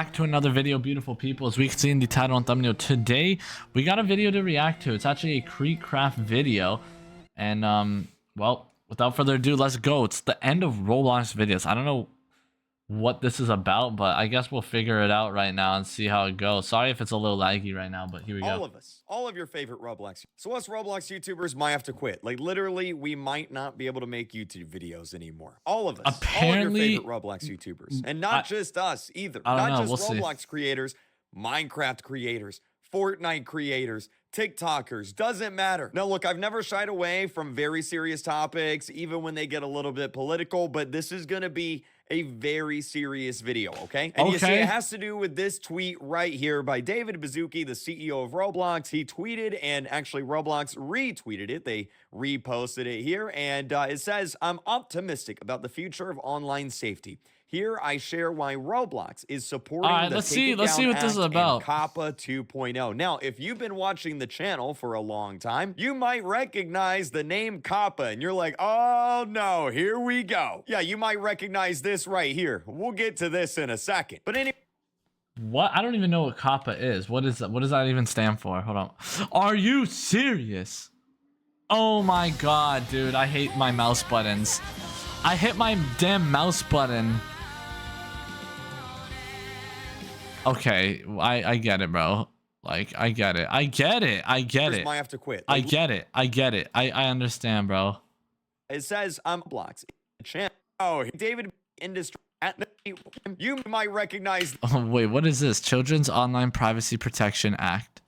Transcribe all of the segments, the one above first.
back to another video, beautiful people. As we can see in the title and thumbnail, today we got a video to react to. It's actually a Creekcraft video, and well, without further ado, let's go. It's the End of Roblox videos. I don't know what this is about, but I guess we'll figure it out right now and see how it goes. Sorry if it's a little laggy right now, but here we go. All of us, all of your favorite Roblox. So us Roblox YouTubers might have to quit. Like literally, we might not be able to make YouTube videos anymore. All of us. Apparently, all of your favorite Roblox YouTubers. And not just us either. I don't not know, just we'll Roblox see. creators, Minecraft creators, Fortnite creators, TikTokers, doesn't matter. Now look, I've never shied away from very serious topics, even when they get a little bit political, but this is gonna be a very serious video, okay? And you see, it has to do with this tweet right here by David Baszucki, the CEO of Roblox. He tweeted, and actually Roblox retweeted it. They reposted it here, and it says, "I'm optimistic about the future of online safety. Here I share why Roblox is supporting the let's see what this is about. COPPA 2.0. Now, if you've been watching the channel for a long time, you might recognize the name COPPA, and you're like, oh no, here we go. Yeah, you might recognize this right here. We'll get to this in a second. But anyway. What? I don't even know what COPPA is. What is that? What does that even stand for? Hold on. Are you serious? Oh my god, dude. I hate my mouse buttons. I hit my damn mouse button. Okay, I get it, bro. Like, I get it. I get it. Might have to quit. I get it. I understand, bro. It says I'm blocks. Oh, David Industry. You might recognize. Oh, wait, what is this? Children's Online Privacy Protection Act.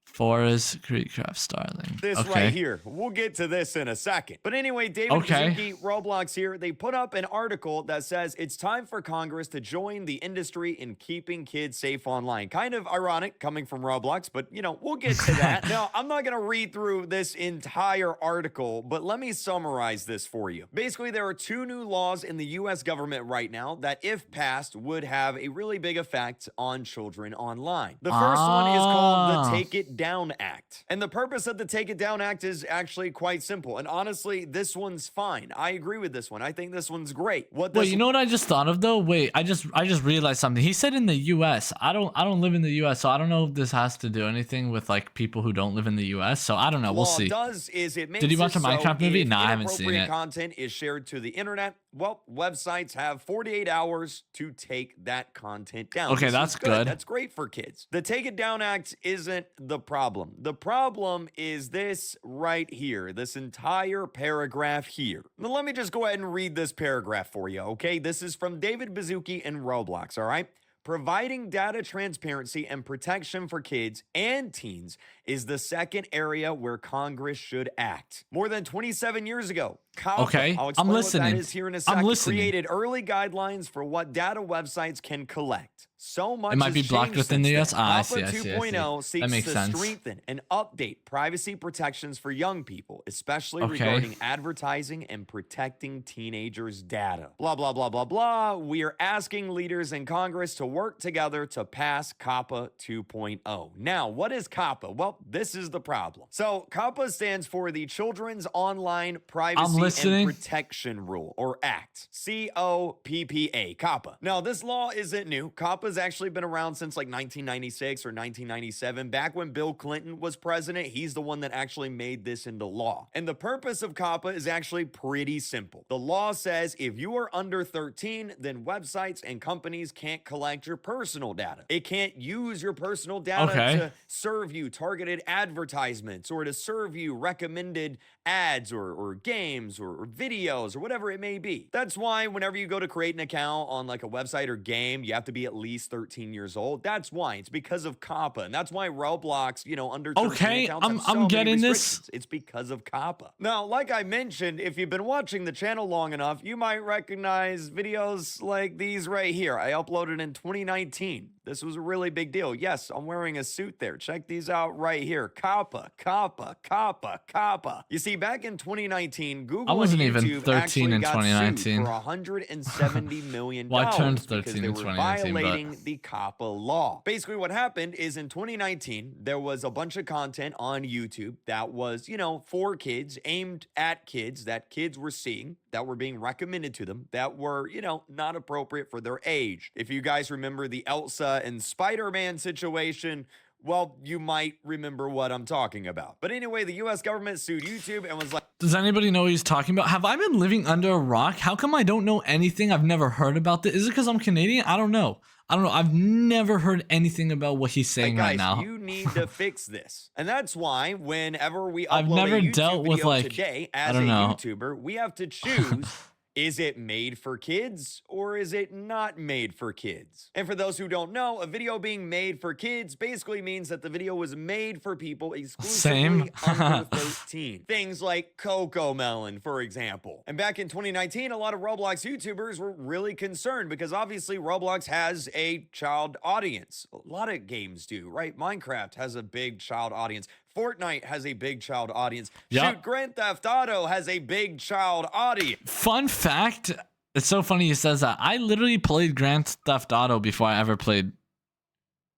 Forest Creekcraft Starling. This right here. We'll get to this in a second. But anyway, David Baszucki, Roblox here, they put up an article that says it's time for Congress to join the industry in keeping kids safe online. Kind of ironic coming from Roblox, but you know, we'll get to that. Now, I'm not going to read through this entire article, but let me summarize this for you. Basically, there are two new laws in the US government right now that, if passed, would have a really big effect on children online. The first one is called the Take It Down Act. And the purpose of the Take It Down Act is actually quite simple. And honestly, this one's fine. I agree with this one. I think this one's great. Wait, you know what I just thought of though? Wait, I just realized something. He said in the US. I don't live in the US, so I don't know if this has to do anything with like people who don't live in the US. So I don't know. We'll see. Did you watch a Minecraft movie? No, I haven't seen it. Content is shared to the internet. Well, websites have 48 hours to take that content down. Okay, that's good. That's great for kids. The Take It Down Act isn't the problem. The problem is this right here, this entire paragraph here. Now, let me just go ahead and read this paragraph for you, okay? This is from David Baszucki in Roblox, all right? Providing data transparency and protection for kids and teens is the second area where Congress should act. More than 27 years ago, COPPA, I'll explain what that is here in a second, created early guidelines for what data websites can collect. So much it might be blocked within the US. COPPA 2.0 seeks to strengthen and update privacy protections for young people, especially regarding advertising and protecting teenagers' data. Blah, blah, blah, blah, blah. We are asking leaders in Congress to work together to pass COPPA 2.0. Now, what is COPPA? Well, this is the problem. So COPPA stands for the Children's Online Privacy and Protection Rule, or Act. COPPA, COPPA. Now, this law isn't new. COPPA has actually been around since like 1996 or 1997. Back when Bill Clinton was president, he's the one that actually made this into law. And the purpose of COPPA is actually pretty simple. The law says if you are under 13, then websites and companies can't collect your personal data. It can't use your personal data to serve you targeted advertisements or to serve you recommended ads or games or videos or whatever it may be. That's why whenever you go to create an account on like a website or game, you have to be at least 13 years old. That's why. It's because of COPPA. And that's why Roblox, you know, under 13 accounts have so many restrictions. It's because of COPPA. Now, like I mentioned, if you've been watching the channel long enough, you might recognize videos like these right here. I uploaded in 2019. This was a really big deal. Yes, I'm wearing a suit there. Check these out right here. COPPA, COPPA, COPPA, COPPA. You see, back in 2019, Google Google I wasn't and even YouTube 13 actually in got 2019. sued for $170 million Well, I turned because 13 they in were 2019, but violating the COPPA law. Basically, what happened is in 2019, there was a bunch of content on YouTube that was, for kids, aimed at kids, that kids were seeing, that were being recommended to them, that were, not appropriate for their age. If you guys remember the Elsa and Spider-Man situation, well, you might remember what I'm talking about. But anyway, the US government sued YouTube and was like, does anybody know what he's talking about? Have I been living under a rock? How come I don't know anything? I've never heard about this. Is it because I'm Canadian? I don't know. I've never heard anything about what he's saying guys, right now. You need to fix this. And that's why whenever we I've upload never a YouTube dealt with, video like, today I as a don't know. YouTuber, we have to choose is it made for kids or is it not made for kids? And for those who don't know, a video being made for kids basically means that the video was made for people exclusively under 13. Things like CoComelon, for example. And back in 2019, a lot of Roblox YouTubers were really concerned because obviously Roblox has a child audience. A lot of games do, right? Minecraft has a big child audience. Fortnite has a big child audience. Yep. Shoot, Grand Theft Auto has a big child audience. Fun fact, it's so funny he says that. I literally played Grand Theft Auto before I ever played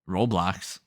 Roblox.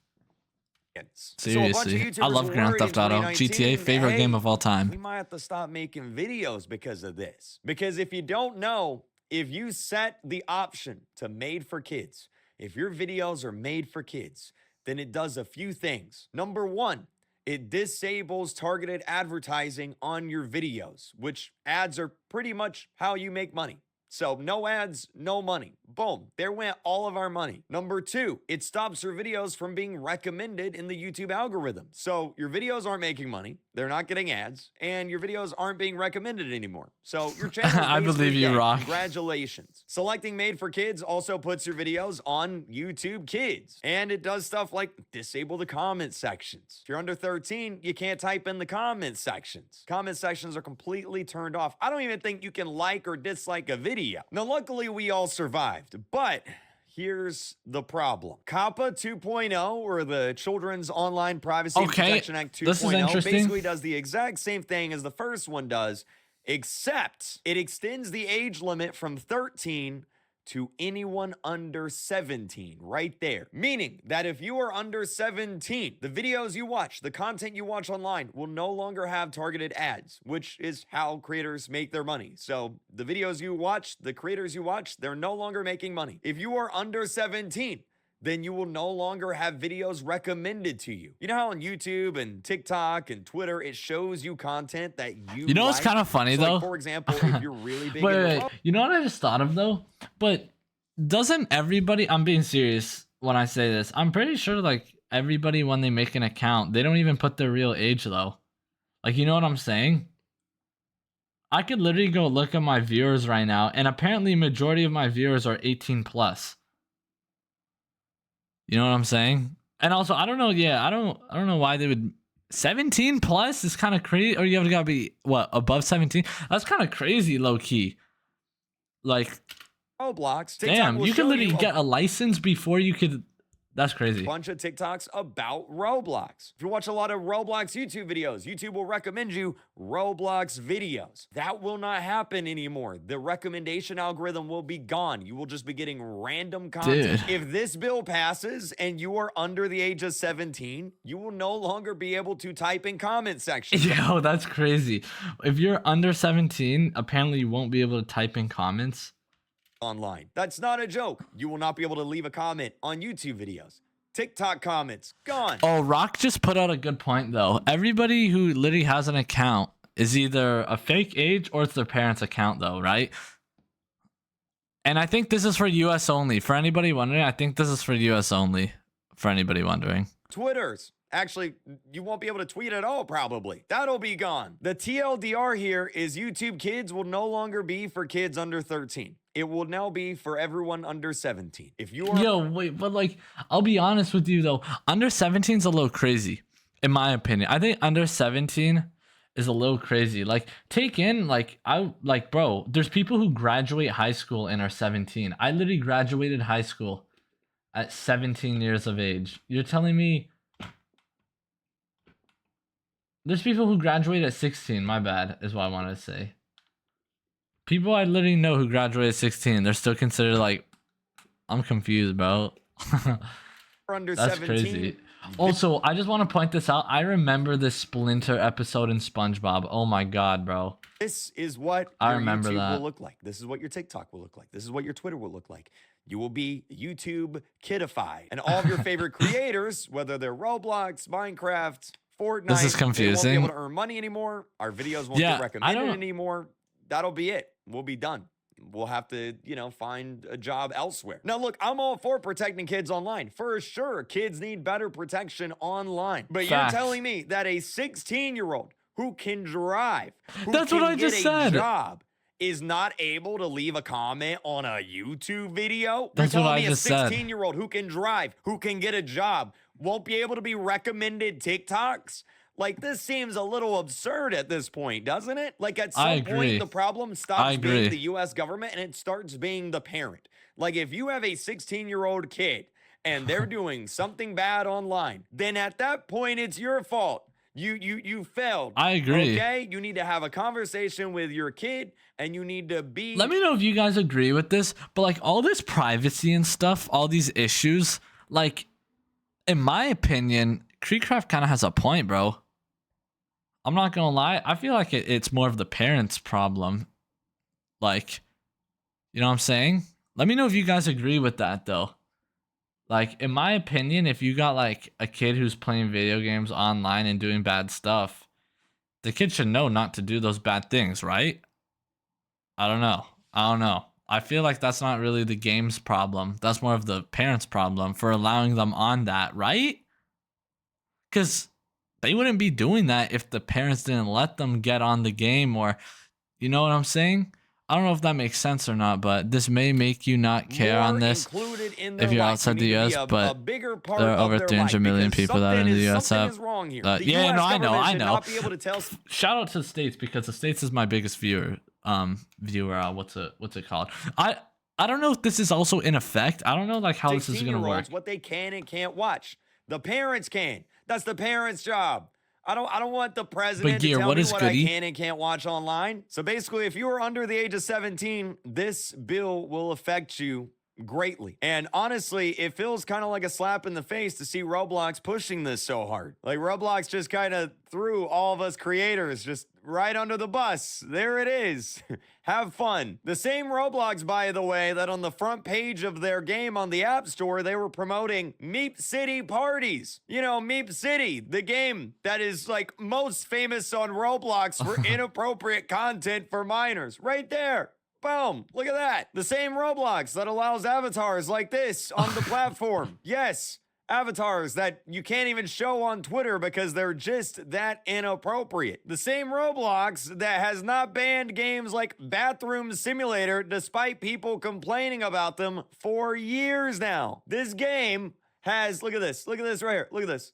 Seriously, I love Grand Theft Auto. GTA, favorite game of all time. We might have to stop making videos because of this. Because if you don't know, if you set the option to made for kids, if your videos are made for kids, then it does a few things. Number one, it disables targeted advertising on your videos, which ads are pretty much how you make money. So no ads, no money. Boom, there went all of our money. Number two, it stops your videos from being recommended in the YouTube algorithm. So your videos aren't making money, they're not getting ads, and your videos aren't being recommended anymore. So your channel is I believe you, dead. Rock. Congratulations. Selecting made for kids also puts your videos on YouTube Kids. And it does stuff like disable the comment sections. If you're under 13, you can't type in the comment sections. Comment sections are completely turned off. I don't even think you can like or dislike a video. Now, luckily, we all survived, but here's the problem. COPPA 2.0, or the Children's Online Privacy and Protection Act 2.0, basically does the exact same thing as the first one does, except it extends the age limit from 13 to anyone under 17, right there. Meaning that if you are under 17, the videos you watch, the content you watch online will no longer have targeted ads, which is how creators make their money. So the videos you watch, the creators you watch, they're no longer making money. If you are under 17, then you will no longer have videos recommended to you. You know how on YouTube and TikTok and Twitter, it shows you content that you know what's kind of funny, though? Like, for example, if you're really big wait. You know what I just thought of, though? But doesn't everybody, I'm being serious when I say this, I'm pretty sure, like, everybody, when they make an account, they don't even put their real age, though. Like, you know what I'm saying? I could literally go look at my viewers right now, and apparently majority of my viewers are 18 plus. You know what I'm saying? And also, I don't know. Yeah, I don't know why they would. 17 plus is kind of crazy. Or you have to gotta be what, above 17? That's kind of crazy, low key. Like, Roblox. Damn, you could literally get a license before you could. That's crazy. A bunch of TikToks about Roblox. If you watch a lot of Roblox YouTube videos, YouTube will recommend you Roblox videos. That will not happen anymore. The recommendation algorithm will be gone. You will just be getting random content. Dude. If this bill passes and you are under the age of 17, you will no longer be able to type in comment sections. Yo, that's crazy. If you're under 17, apparently you won't be able to type in comments online. That's not a joke. You will not be able to leave a comment on YouTube videos. TikTok comments, gone. Oh, Rock just put out a good point, though. Everybody who literally has an account is either a fake age or it's their parents' account, though, right? And I think this is for US only. For anybody wondering, I think this is for US only. For anybody wondering. Twitter's. Actually, you won't be able to tweet at all, probably. That'll be gone. The TLDR here is YouTube Kids will no longer be for kids under 13. It will now be for everyone under 17. If you are... Yo, wait, but like, I'll be honest with you, though. Under 17 is a little crazy, in my opinion. I think under 17 is a little crazy. Like, take in, bro, there's people who graduate high school and are 17. I literally graduated high school at 17 years of age. You're telling me... There's people who graduate at 16, my bad, is what I wanted to say. People I literally know who graduated 16, they're still considered like, I'm confused, bro. Under That's 17. crazy. Also, I just want to point this out. I remember this Splinter episode in SpongeBob. Oh my god, bro. This is what your YouTube will look like. This is what your TikTok will look like. This is what your Twitter will look like. You will be YouTube kidified. And all of your favorite creators, whether they're Roblox, Minecraft, Fortnite, this is confusing. They won't be able to earn money anymore. Our videos won't get recommended anymore. That'll be it. We'll be done. We'll have to, you know, find a job elsewhere. Now, look, I'm all for protecting kids online. For sure, kids need better protection online. But you're telling me that a 16-year-old who can drive, That's what I just said, job, is not able to leave a comment on a YouTube video? That's what I just said. A 16-year-old who can drive, who can get a job, won't be able to be recommended TikToks? Like, this seems a little absurd at this point, doesn't it? Like, at some point, the problem stops being the U.S. government and it starts being the parent. Like, if you have a 16-year-old kid and they're doing something bad online, then at that point, it's your fault. You failed. I agree. Okay? You need to have a conversation with your kid and you need to be... Let me know if you guys agree with this, but like all this privacy and stuff, all these issues, like, in my opinion, Creekcraft kind of has a point, bro. I'm not gonna lie. I feel like it's more of the parents' problem. Like, you know what I'm saying? Let me know if you guys agree with that, though. Like, in my opinion, if you got, like, a kid who's playing video games online and doing bad stuff, the kid should know not to do those bad things, right? I don't know. I feel like that's not really the game's problem. That's more of the parents' problem for allowing them on that, right? Because they wouldn't be doing that if the parents didn't let them get on the game, or, you know what I'm saying? I don't know if that makes sense or not, but this may make you not care on this if you're outside the US, but there are over 300 million people that are in the US. Yeah, no, I know. Shout out to the States, because the States is my biggest viewer. What's it called? I don't know if this is also in effect. I don't know like how this is gonna work. What they can and can't watch. The parents can. That's the parents' job. I don't want the president to tell me what I can and can't watch online. So basically, if you are under the age of 17, this bill will affect you greatly. And honestly, it feels kind of like a slap in the face to see Roblox pushing this so hard. Like, Roblox just kind of threw all of us creators just right under the bus. There it is. Have fun. The same Roblox, by the way, that on the front page of their game on the App Store, they were promoting Meep City parties. You know, Meep City, the game that is like most famous on Roblox for inappropriate content for minors. Right there. Boom. Look at that. The same Roblox that allows avatars like this on the platform. Yes. Avatars that you can't even show on Twitter because they're just that inappropriate. The same Roblox that has not banned games like Bathroom Simulator despite people complaining about them for years now. This game has, look at this right here. Look at this.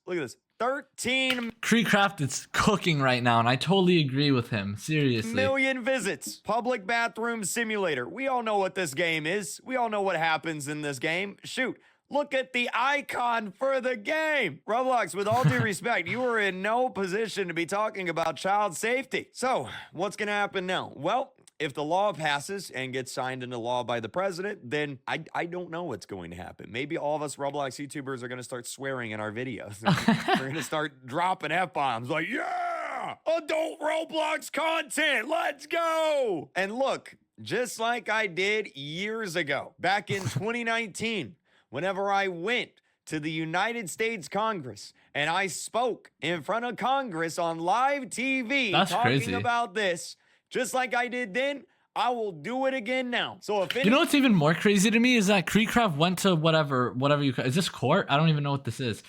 13 Creekcraft is cooking right now, and I totally agree with him. Seriously. Million visits. Public Bathroom Simulator. We all know what this game is. We all know what happens in this game. Shoot. Look at the icon for the game. Roblox, with all due respect, you are in no position to be talking about child safety. So, what's going to happen now? Well, if the law passes and gets signed into law by the president, then I don't know what's going to happen. Maybe all of us Roblox YouTubers are going to start swearing in our videos. We're going to start dropping F-bombs like, yeah, adult Roblox content, let's go. And look, just like I did years ago, back in 2019, whenever I went to the United States Congress and I spoke in front of Congress on live TV talking about this, just like I did then, I will do it again now. So if you know what's even more crazy to me is that Creekcraft went to whatever you is this court? I don't even know what this is.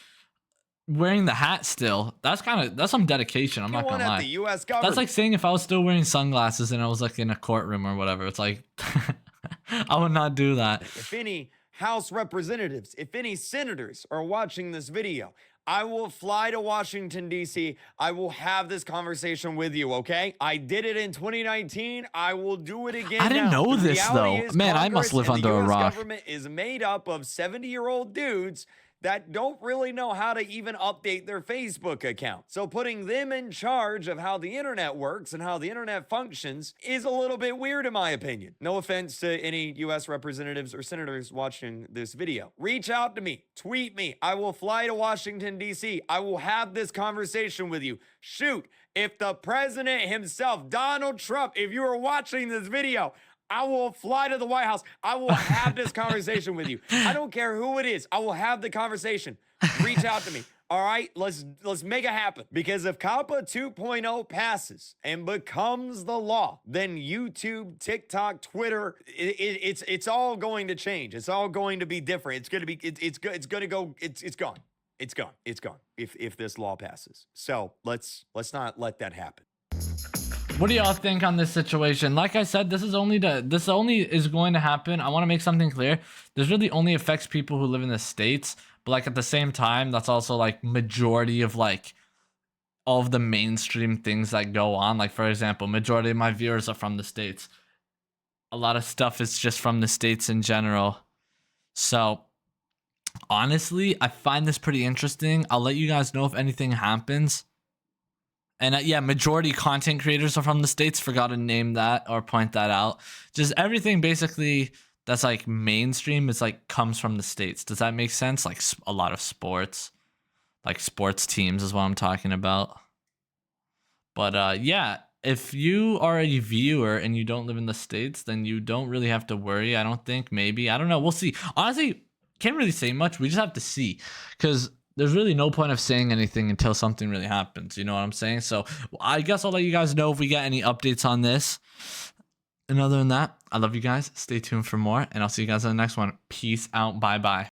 Wearing the hat still. That's some dedication. I'm not gonna lie. The US government. That's like saying if I was still wearing sunglasses and I was like in a courtroom or whatever. It's like I would not do that. If any House representatives, if any senators are watching this video, I will fly to Washington, D.C. I will have this conversation with you, okay? I did it in 2019. I will do it again. I didn't know this, though. Man, I must live under a rock. The government is made up of 70-year-old dudes that don't really know how to even update their Facebook account. So putting them in charge of how the internet works and how the internet functions is a little bit weird in my opinion. No offense to any US representatives or senators watching this video. Reach out to me, tweet me. I will fly to Washington, D.C. I will have this conversation with you. Shoot, if the president himself, Donald Trump, if you are watching this video, I will fly to the White House. I will have this conversation with you. I don't care who it is. I will have the conversation. Reach out to me. All right, let's make it happen. Because if COPPA 2.0 passes and becomes the law, then YouTube, TikTok, Twitter, it's all going to change. It's all going to be different. It's going to be it's gone. It's gone if this law passes. So let's not let that happen. What do y'all think on this situation? Like I said, this only is going to happen. I want to make something clear. This really only affects people who live in the States, but like at the same time, that's also like majority of like all of the mainstream things that go on. Like for example, majority of my viewers are from the States. A lot of stuff is just from the States in general. So honestly, I find this pretty interesting. I'll let you guys know if anything happens. And yeah, majority content creators are from the States. Forgot to name that or point that out. Just everything basically that's like mainstream is like comes from the States. Does that make sense? Like a lot of sports, like sports teams is what I'm talking about. But yeah, if you are a viewer and you don't live in the States, then you don't really have to worry. I don't think. Maybe. I don't know. We'll see. Honestly, can't really say much. We just have to see because there's really no point of saying anything until something really happens. You know what I'm saying? So I guess I'll let you guys know if we get any updates on this. And other than that, I love you guys. Stay tuned for more, and I'll see you guys in the next one. Peace out. Bye-bye.